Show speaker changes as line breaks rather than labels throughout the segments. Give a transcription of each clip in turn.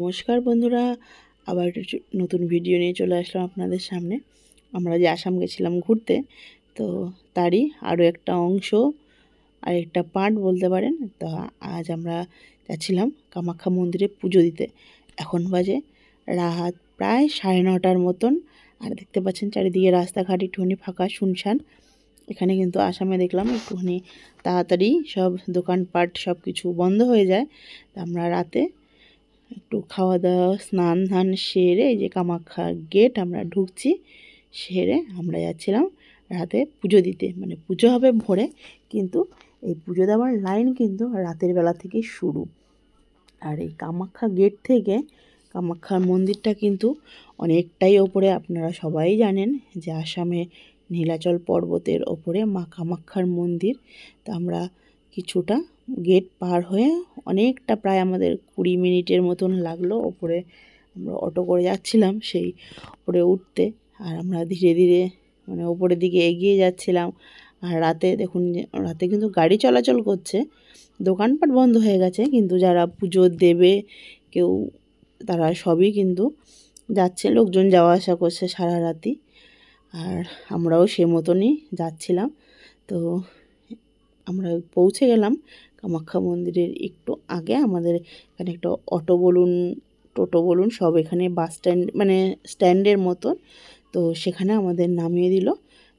নমস্কার বন্ধুরা, আবার একটা নতুন ভিডিও নিয়ে চলে আসলাম আপনাদের সামনে। আমরা যে আসাম গেছিলাম ঘুরতে, তো তারই আরও একটা অংশ আর একটা পার্ট বলতে পারেন। তো আজ আমরা যাচ্ছিলাম কামাখ্যা মন্দিরে পুজো দিতে। এখন বাজে রাত প্রায় 9:30 মতন। আর দেখতে পাচ্ছেন চারিদিকে রাস্তাঘাট একটুখানি ফাঁকা শুনশান। এখানে কিন্তু আসামে দেখলাম একটুখানি তাড়াতাড়ি সব দোকানপাট সব কিছু বন্ধ হয়ে যায়। আমরা রাতে একটু খাওয়া দাওয়া স্নান ধান সেরে এই যে কামাখ্যা গেট আমরা ঢুকছি, সেরে আমরা যাচ্ছিলাম রাতে পুজো দিতে। মানে পুজো হবে ভোরে, কিন্তু এই পুজো দেওয়ার লাইন কিন্তু রাতের বেলা থেকেই শুরু। আর এই কামাখ্যা গেট থেকে কামাখ্যা মন্দিরটা কিন্তু অনেকটাই ওপরে। আপনারা সবাই জানেন যে আসামে নীলাচল পর্বতের ওপরে মা কামাখ্যার মন্দির। তা আমরা কিছুটা গেট পার হয়ে অনেকটা, প্রায় আমাদের 20 মিনিটের মতন লাগলো। ওপরে আমরা অটো করে যাচ্ছিলাম সেই ওপরে উঠতে। আর আমরা ধীরে ধীরে মানে ওপরের দিকে এগিয়ে যাচ্ছিলাম। আর রাতে দেখুন, রাতে কিন্তু গাড়ি চলাচল করছে, দোকানপাট বন্ধ হয়ে গেছে, কিন্তু যারা পুজো দেবে কেউ, তারা সবই কিন্তু যাচ্ছে, লোকজন যাওয়া আসা করছে সারা রাতি। আর আমরাও সে মতনই যাচ্ছিলাম। তো আমরা পৌঁছে গেলাম কামাখ্যা মন্দিরের একটু আগে। আমাদের এখানে একটা অটো বলুন, টোটো বলুন, সব এখানে বাস স্ট্যান্ড মানে স্ট্যান্ডের মতন। তো সেখানে আমাদের নামিয়ে দিল।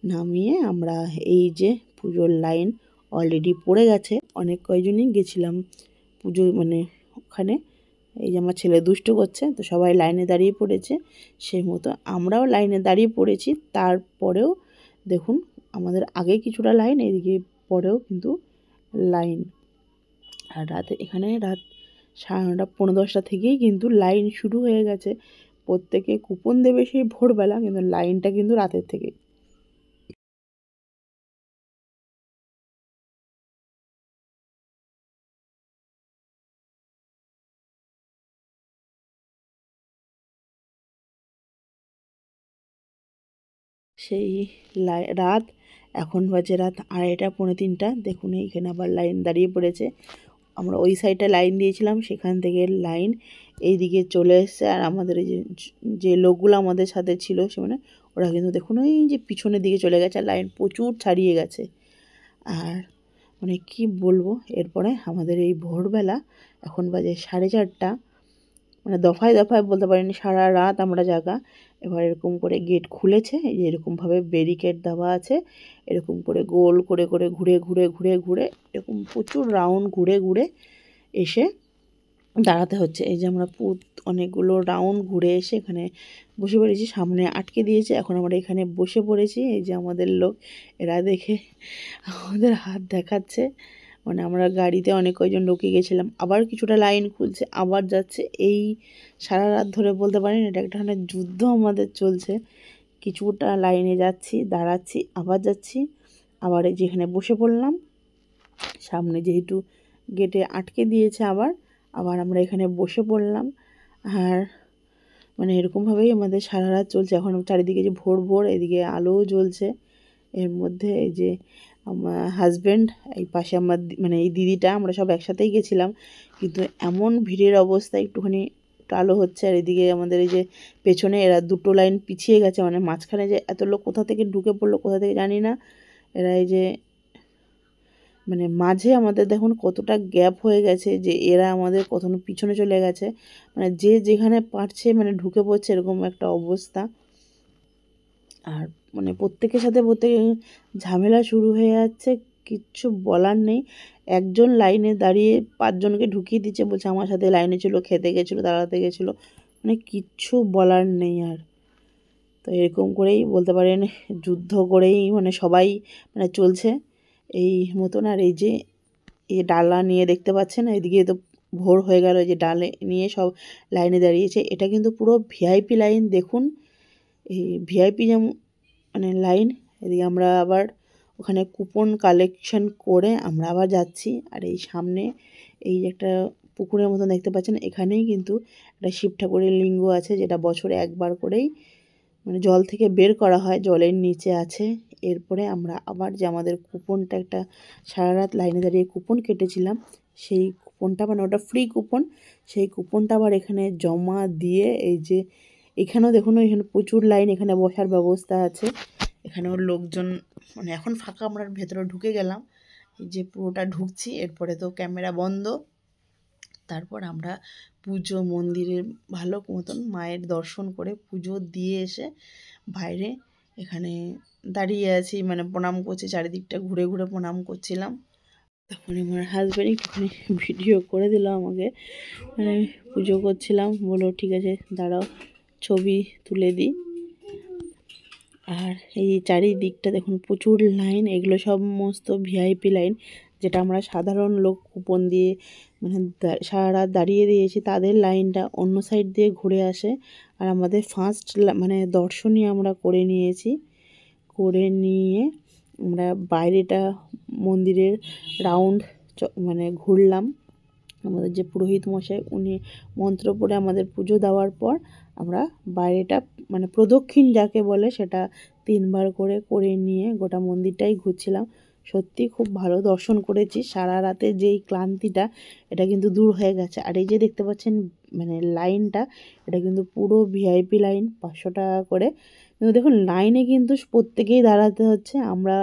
নামিয়ে আমরা এই যে পুজোর লাইন অলরেডি পড়ে গেছে, অনেক কয়জনই গেছিলাম পুজো মানে ওখানে। এই যে আমার ছেলে দুষ্ট করছে, তো সবাই লাইনে দাঁড়িয়ে পড়েছে, সেই মতো আমরাও লাইনে দাঁড়িয়ে পড়েছি। তারপরেও দেখুন আমাদের আগে কিছুটা লাইন, এদিকে পরেও কিন্তু লাইন। আর রাতে এখানে রাত 9:30 পৌনে 10টা থেকেই কিন্তু লাইন শুরু হয়ে গেছে। প্রত্যেকে কুপন দেবে সেই ভোরবেলা, কিন্তু লাইনটা কিন্তু রাতের থেকে। সেই রাত, এখন বাজে রাত 2:30 পৌনে 3টা। দেখুন এইখানে আবার লাইন দাঁড়িয়ে পড়েছে। আমরা ওই সাইডে লাইন দিয়েছিলাম, সেখান থেকে লাইন এইদিকে চলে এসছে। আর আমাদের এই যে যে লোকগুলো আমাদের সাথে ছিল সে মানে ওরা কিন্তু দেখুন ওই যে পিছনের দিকে চলে গেছে, আর লাইন প্রচুর ছাড়িয়ে গেছে। আর মানে কি বলবো, এরপরে আমাদের এই ভোরবেলা এখন বাজে 4:30, মানে দফায় দফায় বলতে পারিনি, সারা রাত আমরা জাগা। এবার এরকম করে গেট খুলেছে, এই যে এরকমভাবে ব্যারিকেড দেওয়া আছে, এরকম করে গোল করে করে ঘুরে ঘুরে ঘুরে ঘুরে এরকম প্রচুর রাউন্ড ঘুরে ঘুরে এসে দাঁড়াতে হচ্ছে। এই যে আমরা অনেকগুলো রাউন্ড ঘুরে এসে এখানে বসে পড়েছি, সামনে আটকে দিয়েছে, এখন আমরা এখানে বসে পড়েছি। এই যে আমাদের লোক, এরা দেখে আমাদের হাত দেখাচ্ছে। মানে আমরা গাড়িতে অনেক কয়জন লোকে গেছিলাম, আবার কিছুটা লাইন খুলছে, আবার যাচ্ছে। এই সারা রাত ধরে বলতে পারেন এটা একটা ধরনের যুদ্ধ আমাদের চলছে। কিছুটা লাইনে যাচ্ছি, দাঁড়াচ্ছি, আবার যাচ্ছি, আবার এই যেখানে বসে পড়লাম। সামনে যেহেতু গেটে আটকে দিয়েছে, আবার আবার আমরা এখানে বসে পড়লাম। আর মানে এরকমভাবেই আমাদের সারা রাত চলছে। এখন চারিদিকে যে ভোর ভোর, এদিকে আলোও জ্বলছে। এর মধ্যে এই যে আমার হাজব্যান্ড, এই পাশে আমার মানে এই দিদিটা, আমরা সব একসাথেই গেছিলাম, কিন্তু এমন ভিড়ের অবস্থা, একটুখানি আলো হচ্ছে আর এদিকে আমাদের এই যে পেছনে এরা দুটো লাইন পিছিয়ে গেছে। মানে মাঝখানে যে এত লোক কোথা থেকে ঢুকে পড়লো কোথা থেকে জানি না। এরা এই যে মানে মাঝে আমাদের দেখুন কতটা গ্যাপ হয়ে গেছে, যে এরা আমাদের কখনো পিছনে চলে গেছে, মানে যে যেখানে পারছে মানে ঢুকে পড়ছে, এরকম একটা অবস্থা। আর মানে প্রত্যেকের সাথে প্রত্যেকে ঝামেলা শুরু হয়ে যাচ্ছে, কিচ্ছু বলার নেই। একজন লাইনে দাঁড়িয়ে 5জনকে ঢুকিয়ে দিচ্ছে, বলছে আমার সাথে লাইনে ছিল, খেতে গেছিলো, দাঁড়াতে গেছিলো, মানে কিচ্ছু বলার নেই আর। তো এরকম করেই বলতে পারেন যুদ্ধ করেই মানে সবাই মানে চলছে এই মতন। আর এই যে এই ডালা নিয়ে দেখতে পাচ্ছেন, এদিকে তো ভোর হয়ে গেল, এই যে ডালে নিয়ে সব লাইনে দাঁড়িয়েছে। এটা কিন্তু পুরো ভিআইপি লাইন, দেখুন এই ভিআইপি যেমন মানে লাইন। এদিকে আমরা আবার ওখানে কুপন কালেকশন করে আমরা আবার যাচ্ছি। আর এই সামনে এই যে একটা পুকুরের মতন দেখতে পাচ্ছেন, এখানেই কিন্তু একটা শিব ঠাকুরের লিঙ্গ আছে, যেটা বছরে একবার করেই মানে জল থেকে বের করা হয়, জলের নিচে আছে। এরপরে আমরা আবার যে আমাদের কুপনটা, একটা সারা রাত লাইনে দাঁড়িয়ে কুপন কেটেছিলাম, সেই কুপনটা, মানে ওটা ফ্রি কুপন, সেই কুপনটা আবার এখানে জমা দিয়ে এই যে এখানেও দেখুন এখানে প্রচুর লাইন, এখানে বসার ব্যবস্থা আছে, এখানেও লোকজন, মানে এখন ফাঁকা, আমরা ভেতরে ঢুকে গেলাম, এই যে পুরোটা ঢুকছি, এরপরে তো ক্যামেরা বন্ধ। তারপর আমরা পুজো মন্দিরে ভালো মতন মায়ের দর্শন করে পুজো দিয়ে এসে বাইরে এখানে দাঁড়িয়ে আছি, মানে প্রণাম করছি, চারিদিকটা ঘুরে ঘুরে প্রণাম করছিলাম। তখন আমার হাজব্যান্ড একটুখানি ভিডিও করে দিল আমাকে, মানে পুজো করছিলাম, বলো ঠিক আছে দাঁড়াও ছবি তুলে দিই। আর এই চারিদিকটা দেখুন প্রচুর লাইন, এগুলো সমস্ত ভিআইপি লাইন, যেটা আমরা সাধারণ লোক কুপন দিয়ে মানে সারা রাত দাঁড়িয়ে দিয়েছি, তাদের লাইনটা অন্য সাইড দিয়ে ঘুরে আসে। আর আমাদের ফার্স্ট মানে দর্শনই আমরা করে নিয়েছি, করে নিয়ে আমরা বাইরেটা মন্দিরের রাউন্ড মানে ঘুরলাম। আমাদের যে পুরোহিত মশাই উনি মন্ত্র পড়ে আমাদের পুজো দেওয়ার পর আমরা বাইরেটা মানে প্রদক্ষিণ যাকে বলে সেটা 3 বার করে নিয়ে গোটা মন্দিরটাই ঘুরছিলাম। সত্যি খুব ভালো দর্শন করেছি, সারা রাতে যেই ক্লান্তিটা এটা কিন্তু দূর হয়ে গেছে। আর এই যে দেখতে পাচ্ছেন মানে লাইনটা, এটা কিন্তু পুরো ভিআইপি লাইন, 500 টাকা করে। কিন্তু দেখুন লাইনে কিন্তু প্রত্যেকেই দাঁড়াতে হচ্ছে, আমরা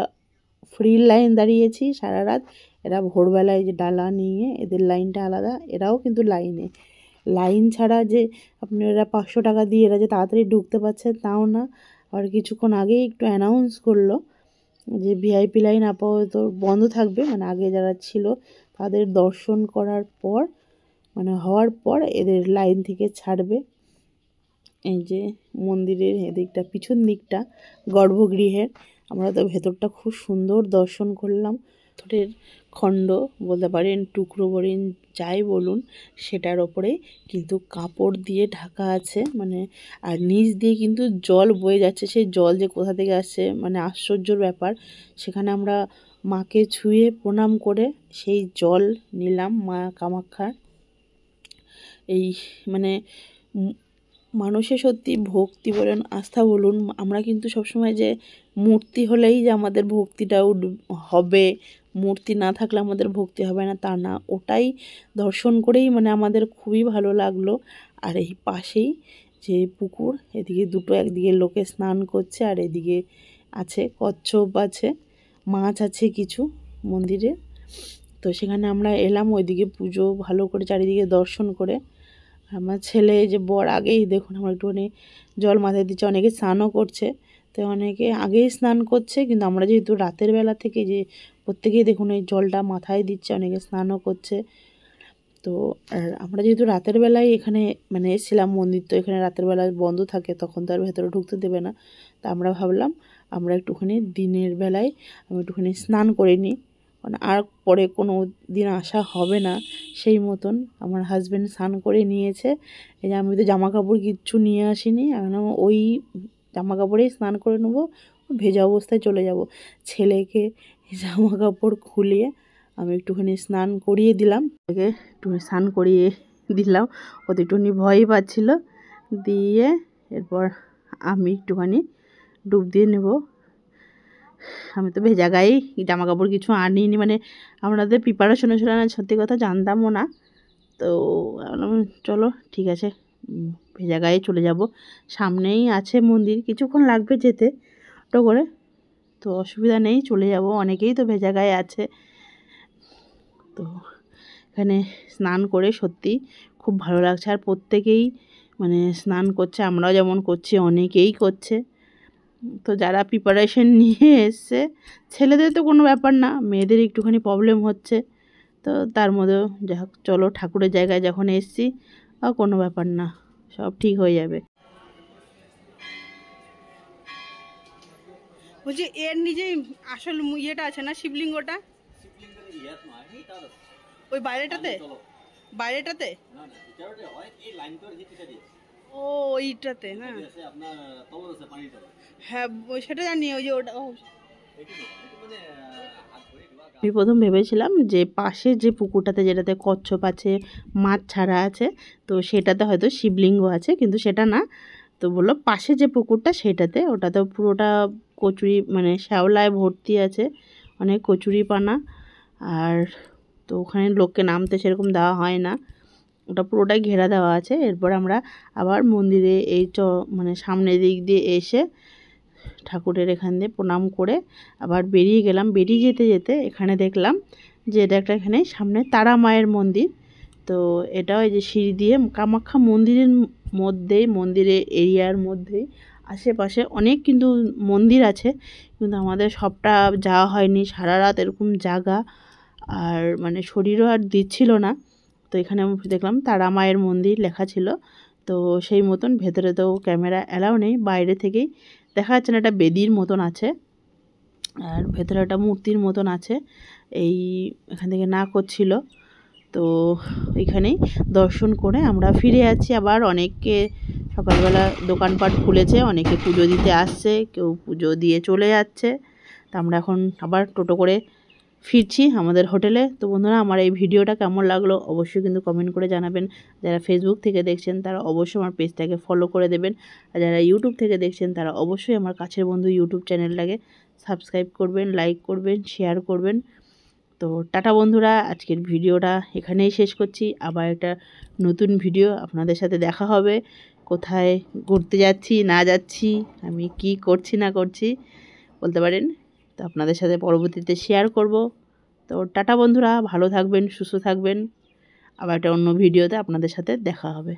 ফ্রি লাইন দাঁড়িয়েছি সারা রাত। এরা ভোরবেলায় যে ডালা নিয়ে এদের লাইনটা আলাদা, এরাও কিন্তু লাইনে, লাইন ছাড়া যে আপনি এরা 500 টাকা দিয়ে এরা যে তাড়াতাড়ি ঢুকতে পারছে তাও না। আর কিছুক্ষণ আগেই একটু অ্যানাউন্স করলো যে ভিআইপি লাইন আপাতত বন্ধ থাকবে, মানে আগে যারা ছিল তাদের দর্শন করার পর মানে হওয়ার পর এদের লাইন থেকে ছাড়বে। এই যে মন্দিরের এদিকটা পিছন দিকটা গর্ভগৃহের, আমরা তো ভেতরটা খুব সুন্দর দর্শন করলাম। পাথরের খণ্ড বলতে পারেন, টুকরো বলেন, যাই বলুন, সেটার ওপরে কিন্তু কাপড় দিয়ে ঢাকা আছে, মানে আর নিচ দিয়ে কিন্তু জল বয়ে যাচ্ছে, সেই জল যে কোথা থেকে আসছে মানে আশ্চর্যর ব্যাপার। সেখানে আমরা মাকে ছুঁয়ে প্রণাম করে সেই জল নিলাম মা কামাখ্যার। এই মানে মানুষের সত্যি ভক্তি বলুন, আস্থা বলুন, আমরা কিন্তু সবসময় যে মূর্তি হলেই যে আমাদের ভক্তিটাও হবে, মূর্তি না থাকলে আমাদের ভক্তি হবে না তা না, ওটাই দর্শন করেই মানে আমাদের খুবই ভালো লাগলো। আর এই পাশেই যে পুকুর, এদিকে দুটো, একদিকে লোকে স্নান করছে আর এদিকে আছে কচ্ছপ আছে, মাছ আছে কিছু মন্দিরে। তো সেখানে আমরা এলাম, ওইদিকে পুজো ভালো করে চারিদিকে দর্শন করে। আমার ছেলে যে বর আগেই দেখুন আমার একটুখানি জল মাথায় দিচ্ছে, অনেকে স্নানও করছে, তো অনেকে আগেই স্নান করছে, কিন্তু আমরা যেহেতু রাতের বেলা থেকে যে প্রত্যেকেই দেখুন এই জলটা মাথায় দিচ্ছে, অনেকে স্নানও করছে। তো আর আমরা যেহেতু রাতের বেলায় এখানে মানে এসেছিলাম মন্দির, তো এখানে রাতের বেলায় বন্ধ থাকে, তখন তো আর ভেতরে ঢুকতে দেবে না, তা আমরা ভাবলাম আমরা একটুখানি দিনের বেলায় আমি একটুখানি স্নান করে নিই, মানে আর পরে কোনো দিন আসা হবে না সেই মতন। আমার হাজব্যান্ড স্নান করে নিয়েছে, এই যে আমি তো জামা কাপড় কিচ্ছু নিয়ে আসিনি, এখন ওই জামা কাপড়েই স্নান করে নেবো, ভেজা অবস্থায় চলে যাব। ছেলেকে জামা কাপড় খুলিয়ে আমি একটুখানি স্নান করিয়ে দিলাম, তাকে একটু স্নান করিয়ে দিলাম, ও তো একটুখানি ভয়ই পাচ্ছিল। দিয়ে এরপর আমি একটুখানি ডুব দিয়ে নেব। আমি তো ভেজা গায়েই, জামা কাপড় কিছু আনিনি, মানে আমাদের প্রিপারেশনও ছিল না, সত্যি কথা জানতামও না। তো চলো ঠিক আছে, ভেজা গায়ে চলে যাব, সামনেই আছে মন্দির, কিছুক্ষণ লাগবে যেতে অটো করে, তো অসুবিধা নেই, চলে যাব, অনেকেই তো ভেজা গায়ে আছে। তো এখানে স্নান করে সত্যি খুব ভালো লাগছে, আর প্রত্যেকেই মানে স্নান করছে, আমরাও যেমন করছি অনেকেই করছে। তো যারা প্রিপারেশন নিয়ে এসছে, ছেলেদের তো কোনো ব্যাপার না, মেয়েদের একটুখানি প্রবলেম হচ্ছে, তো তার মধ্যেও যা হোক চলো, ঠাকুরের জায়গায় যখন এসছি কোনো ব্যাপার না, সব ঠিক হয়ে যাবে। বলছি এর নিজেই আসল ইয়েটা আছে না, শিবলিঙ্গটা ওই বাইরেটাতে, বাইরেটাতে ও ওইটাতে না, হ্যাঁ সেটা জানি, ওই যে ওটা। আমি প্রথম ভেবেছিলাম যে পাশে যে পুকুরটাতে যেটাতে কচ্ছপ আছে, মাছ ছাড়া আছে, তো সেটাতে হয়তো শিবলিঙ্গ আছে, কিন্তু সেটা না। তো বললো পাশে যে পুকুরটা সেটাতে, ওটাতে পুরোটা কচুরি মানে শ্যাওলায় ভর্তি আছে, অনেক কচুরি পানা। আর তো ওখানে লোককে নামতে সেরকম দেওয়া হয় না, ওটা পুরোটাই ঘেরা দেওয়া আছে। এরপর আমরা আবার মন্দিরে এই মানে সামনের দিক দিয়ে এসে ঠাকুরের এখান দিয়ে প্রণাম করে আবার বেরিয়ে গেলাম। বেরিয়ে যেতে যেতে এখানে দেখলাম যে এটা একটা এখানে সামনে তারা মায়ের মন্দির। তো এটাও এই যে সিঁড়ি দিয়ে কামাখ্যা মন্দিরের মধ্যেই, মন্দিরের এরিয়ার মধ্যেই আশেপাশে অনেক কিন্তু মন্দির আছে, কিন্তু আমাদের সবটা যাওয়া হয়নি। সারা রাত এরকম জাগা, আর মানে শরীরও আর দিচ্ছিল না। তো এখানে দেখলাম তারা মায়ের মন্দির লেখা ছিল, তো সেই মতন ভেতরে তো ক্যামেরা অ্যালাউ নেই, বাইরে থেকেই দেখা যাচ্ছে না, একটা বেদির মতন আছে আর ভেতরে একটা মূর্তির মতন আছে, এই এখান থেকে না করছিল। তো এখানেই দর্শন করে আমরা ফিরে যাচ্ছি। আবার অনেকে সকালবেলা দোকানপাট খুলেছে, অনেকে পুজো দিতে আসছে, কেউ পুজো দিয়ে চলে যাচ্ছে। তা আমরা এখন আবার টোটো করে ফিরছি আমাদের হোটেলে। তো বন্ধুরা, আমার এই ভিডিওটা কেমন লাগলো অবশ্যই কিন্তু কমেন্ট করে জানাবেন। যারা ফেসবুক থেকে দেখছেন তারা অবশ্যই আমার পেজটাকে ফলো করে দেবেন, আর যারা ইউটিউব থেকে দেখছেন তারা অবশ্যই আমার কাছের বন্ধু ইউটিউব চ্যানেলটাকে সাবস্ক্রাইব করবেন, লাইক করবেন, শেয়ার করবেন। তো টাটা বন্ধুরা, আজকের ভিডিওটা এখানেই শেষ করছি। আবার একটা নতুন ভিডিও আপনাদের সাথে দেখা হবে। কোথায় ঘুরতে যাচ্ছি না যাচ্ছি, আমি কি করছি না করছি বলতে পারেন, তো আপনাদের সাথে পরবর্তীতে শেয়ার করব। তো টাটা বন্ধুরা, ভালো থাকবেন, সুস্থ থাকবেন। আবার একটা অন্য ভিডিওতে আপনাদের সাথে দেখা হবে।